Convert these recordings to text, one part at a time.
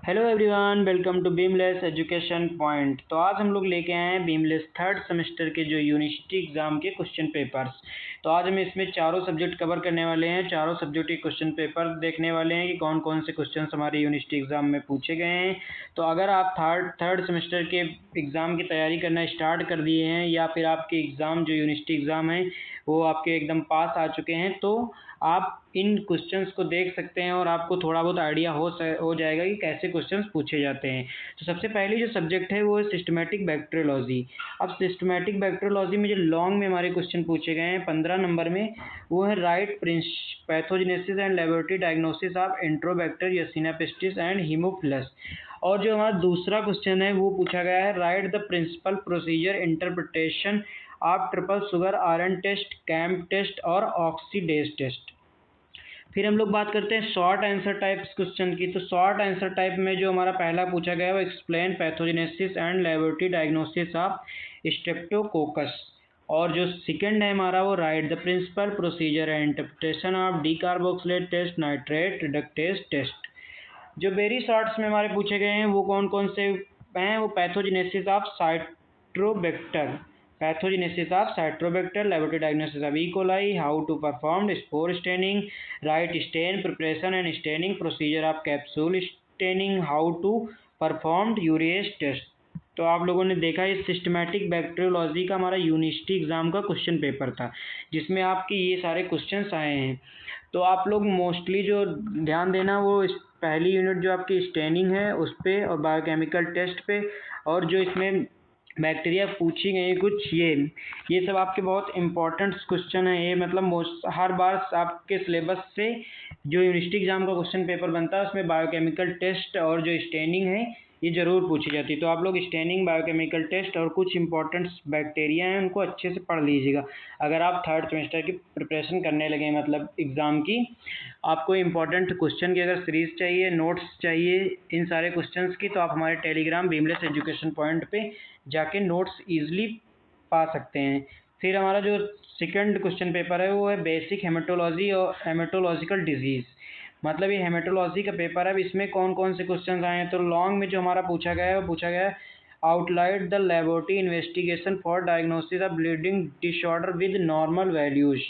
Hello everyone, welcome to Beamless education point. तो आज हम लोग लेके आए हैं बीमलेस थर्ड सेमेस्टर के जो यूनिवर्सिटी एग्जाम के क्वेश्चन पेपर्स। तो आज हम इसमें चारों सब्जेक्ट कवर करने वाले हैं। चारों सब्जेक्ट के क्वेश्चन पेपर देखने वाले हैं कि कौन कौन से क्वेश्चन हमारे यूनिवर्सिटी एग्जाम में पूछे गए हैं। तो अगर आप थर्ड सेमेस्टर के एग्ज़ाम की तैयारी करना स्टार्ट कर दिए हैं या फिर आपके एग्ज़ाम जो यूनिवर्सिटी एग्ज़ाम है वो आपके एकदम पास आ चुके हैं, तो आप इन क्वेश्चंस को देख सकते हैं और आपको थोड़ा बहुत आइडिया हो जाएगा कि कैसे क्वेश्चंस पूछे जाते हैं। तो सबसे पहली जो सब्जेक्ट है वो है सिस्टमैटिक बैक्टीरियोलॉजी। अब सिस्टमैटिक बैक्टीरियोलॉजी में जो लॉन्ग में हमारे क्वेश्चन पूछे गए हैं 15 नंबर में, वो है write pathogenesis and laboratory diagnosis of Enterobacter Yersinia pestis and Haemophilus. और जो हमारा दूसरा क्वेश्चन है वो पूछा गया है write the principle procedure interpretation of triple sugar iron test, CAMP test और ऑक्सीडेज टेस्ट। फिर हम लोग बात करते हैं शॉर्ट आंसर टाइप्स क्वेश्चन की। तो शॉर्ट आंसर टाइप में जो हमारा पहला पूछा गया है वो explain pathogenesis and laboratory diagnosis of streptococcus. और जो सेकंड है हमारा वो write the principle procedure and interpretation of decarboxylate test, nitrate reductase test. जो वेरी शॉर्ट्स में हमारे पूछे गए हैं वो कौन कौन से हैं, वो pathogenesis of Citrobacter, pathogenesis of Citrobacter, laboratory diagnosis of E coli, how to perform spore staining, write stain preparation and staining procedure of capsule staining, how to perform urease test. तो आप लोगों ने देखा ये सिस्टमैटिक बैक्टीरियोलॉजी का हमारा university exam का question paper था जिसमें आपके ये सारे क्वेश्चंस आए हैं। तो आप लोग मोस्टली जो ध्यान देना वो पहली यूनिट जो आपकी स्टेनिंग है उस पर और बायोकेमिकल टेस्ट पे, और जो इसमें बैक्टीरिया पूछी गई कुछ ये सब आपके बहुत इंपॉर्टेंट क्वेश्चन है। ये मतलब हर बार आपके सिलेबस से जो यूनिवर्सिटी एग्जाम का क्वेश्चन पेपर बनता है उसमें बायोकेमिकल टेस्ट और जो स्टेनिंग है ये ज़रूर पूछी जाती है। तो आप लोग स्टेनिंग, बायोकेमिकल टेस्ट और कुछ इंपॉर्टेंट बैक्टीरिया हैं उनको अच्छे से पढ़ लीजिएगा। अगर आप थर्ड सेमेस्टर की प्रिपरेशन करने लगे मतलब एग्ज़ाम की, आपको इंपॉर्टेंट क्वेश्चन की अगर सीरीज़ चाहिए, नोट्स चाहिए इन सारे क्वेश्चंस की, तो आप हमारे टेलीग्राम बीमलेस एजुकेशन पॉइंट पे जाके नोट्स ईजिली पा सकते हैं। फिर हमारा जो सेकंड क्वेश्चन पेपर है वो है बेसिक हेमेटोलॉजी और हेमेटोलॉजिकल डिजीज़। मतलब ये हेमेटोलॉजी का पेपर है। अब इसमें कौन कौन से क्वेश्चन आए हैं, तो लॉन्ग में जो हमारा पूछा गया है वो पूछा गया है outline the laboratory investigation for diagnosis of bleeding disorder with normal values.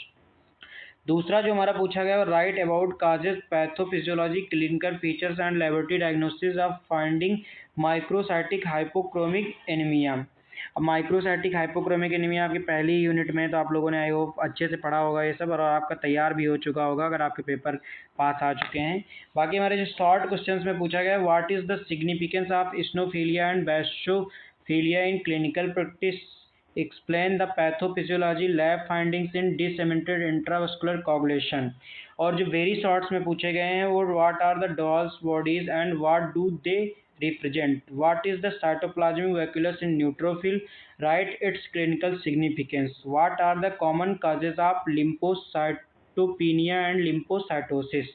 दूसरा जो हमारा पूछा गया है write about causes pathophysiology clinical features and laboratory diagnosis of finding microcytic hypochromic anaemia. अब माइक्रोसाइटिक हाइपोक्रोमिक एनीमिया आपकी पहली यूनिट में, तो आप लोगों ने आई होप अच्छे से पढ़ा होगा ये सब और आपका तैयार भी हो चुका होगा अगर आपके पेपर पास आ चुके हैं। बाकी हमारे जो शॉर्ट क्वेश्चंस में पूछा गया है what is the significance of eosinophilia and basophilia in clinical practice, explain the pathophysiology lab findings in disseminated intravascular coagulation. और जो वेरी शॉर्ट्स में पूछे गए हैं वो what are the Dohle bodies and what do they represent, what is the cytoplasmic vacuolus in neutrophil, write its clinical significance, what are the common causes of lymphocytopenia and lymphocytosis।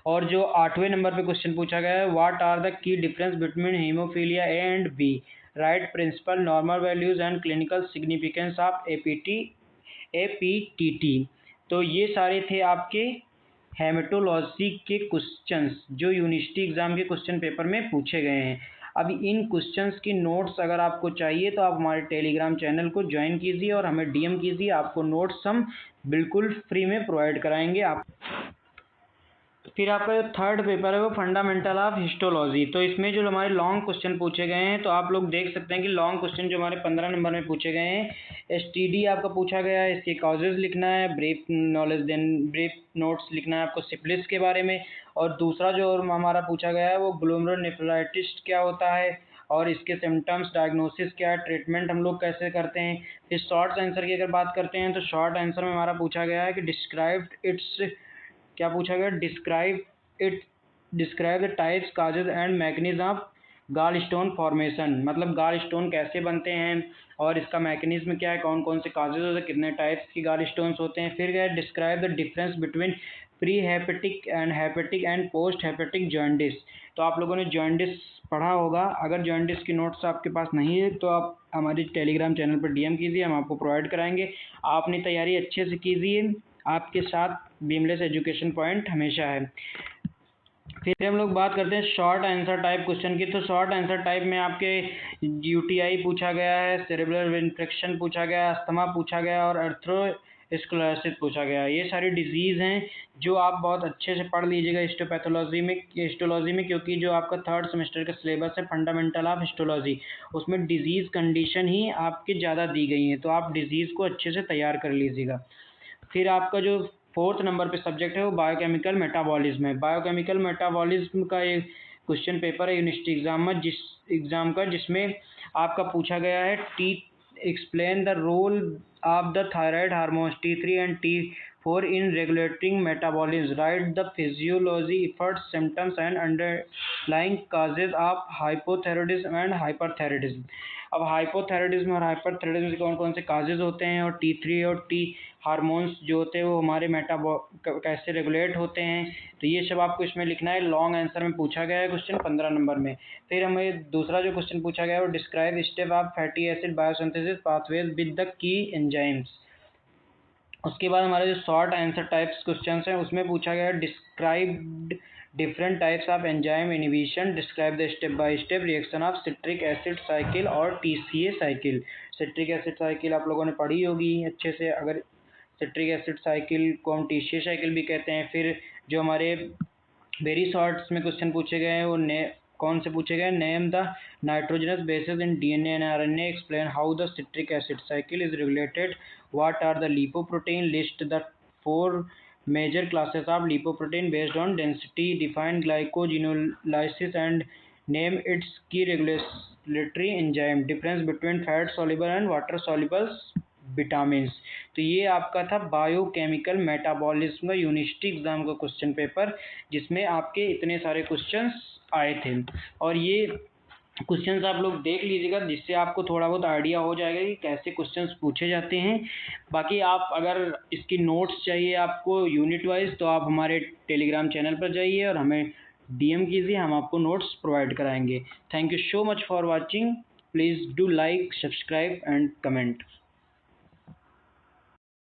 और जो 8वें number पे question पूछा गया है what are the key difference between haemophilia A and B, write principle normal values and clinical significance of APTT. तो ये सारे थे आपके हेमेटोलॉजी के क्वेश्चंस जो यूनिवर्सिटी एग्जाम के क्वेश्चन पेपर में पूछे गए हैं। अब इन क्वेश्चंस की नोट्स अगर आपको चाहिए तो आप हमारे टेलीग्राम चैनल को ज्वाइन कीजिए और हमें डीएम कीजिए, आपको नोट्स हम बिल्कुल फ्री में प्रोवाइड कराएंगे। आप फिर आपका जो थर्ड पेपर है वो फंडामेंटल ऑफ हिस्टोलॉजी। तो इसमें जो हमारे लॉन्ग क्वेश्चन पूछे गए हैं तो आप लोग देख सकते हैं कि लॉन्ग क्वेश्चन जो हमारे 15 नंबर में पूछे गए हैं एसटीडी आपका पूछा गया है, इसके कॉजेज लिखना है, brief knowledge then brief notes लिखना है आपको सिफिलिस के बारे में। और दूसरा जो हमारा पूछा गया है वो ग्लोमेरुलोनेफ्राइटिस क्या होता है और इसके सिम्टम्स, डायग्नोसिस क्या है, ट्रीटमेंट हम लोग कैसे करते हैं। फिर शॉर्ट आंसर की अगर बात करते हैं तो शॉर्ट आंसर में हमारा पूछा गया है कि डिस्क्राइब इट्स, क्या पूछा गया, describe the types causes and mechanism of गाल स्टोन फॉर्मेशन। मतलब गाल स्टोन कैसे बनते हैं और इसका मैकेनिज्म क्या है, कौन कौन से काजेज होते हैं, कितने टाइप्स की गाल स्टोन्स होते हैं। फिर क्या है describe the difference between pre hepatic and post hepatic jaundice. तो आप लोगों ने जॉन्डिस पढ़ा होगा, अगर जॉन्डिस की नोट्स आपके पास नहीं है तो आप हमारे टेलीग्राम चैनल पर डीएम कीजिए, हम आपको प्रोवाइड कराएंगे। आप अपनी तैयारी अच्छे से कीजिए, आपके साथ बीमलेस एजुकेशन पॉइंट हमेशा है। फिर हम लोग बात करते हैं शॉर्ट आंसर टाइप क्वेश्चन की। तो शॉर्ट आंसर टाइप में आपके यूटीआई पूछा गया है, सेरेब्रल इन्फेक्शन पूछा गया, अस्थमा पूछा गया और अर्थरोस्क्लेरोसिस पूछा गया। ये सारी डिजीज़ हैं जो आप बहुत अच्छे से पढ़ लीजिएगा हिस्टोलॉजी में, क्योंकि जो आपका थर्ड सेमेस्टर का सिलेबस है फंडामेंटल ऑफ हिस्टोलॉजी, उसमें डिजीज़ कंडीशन ही आपकी ज़्यादा दी गई हैं, तो आप डिजीज़ को अच्छे से तैयार कर लीजिएगा। फिर आपका जो फोर्थ नंबर पे सब्जेक्ट है वो बायोकेमिकल मेटाबॉलिज्म है। बायोकेमिकल मेटाबॉलिज्म का एक क्वेश्चन पेपर है यूनिवर्सिटी एग्जाम का, जिसमें आपका पूछा गया है explain the role of the thyroid hormones T3 and T4 in regulating metabolism, write the physiology effects symptoms and underlying causes of hypothyroidism and hyperthyroidism. अब हाइपोथायराइडिज्म और हाइपरथायराइडिज्म के कौन कौन से काजेज होते हैं, और T3 और T हार्मोन्स जो होते हैं वो हमारे कैसे रेगुलेट होते हैं, तो ये सब आपको इसमें लिखना है। लॉन्ग आंसर में पूछा गया है क्वेश्चन 15 नंबर में। फिर हमें दूसरा जो क्वेश्चन पूछा गया है वो describe step of fatty acid biosynthesis pathways with the key enzymes. उसके बाद हमारे जो शॉर्ट आंसर टाइप्स क्वेश्चन हैं उसमें पूछा गया है describe different types of enzyme inhibition, describe the step by step reaction of citric acid cycle और TCA cycle. Citric acid cycle आप लोगों ने पढ़ी होगी अच्छे से, अगर सिट्रिक एसिड साइकिल को हम टीसीए साइकिल भी कहते हैं। फिर जो हमारे वेरी शॉर्ट्स में क्वेश्चन पूछे गए हैं वो कौन से पूछे गए, name the nitrogenous bases in DNA and RNA, explain how the citric acid cycle is regulated, what are the lipoprotein, list the 4 major classes of lipoprotein based on density, define glycogenolysis and name its key regulatory enzyme, difference between fat soluble and water soluble vitamin. तो ये आपका था biochemical metabolism का university exam का question paper, जिसमें आपके इतने सारे क्वेश्चंस आए थे। और ये क्वेश्चंस आप लोग देख लीजिएगा, जिससे आपको थोड़ा बहुत आइडिया हो जाएगा कि कैसे क्वेश्चंस पूछे जाते हैं। बाकी आप अगर इसकी नोट्स चाहिए आपको यूनिट वाइज, तो आप हमारे टेलीग्राम चैनल पर जाइए और हमें डीएम कीजिए, हम आपको नोट्स प्रोवाइड कराएंगे। Thank you so much for watching. Please do like, subscribe and comment.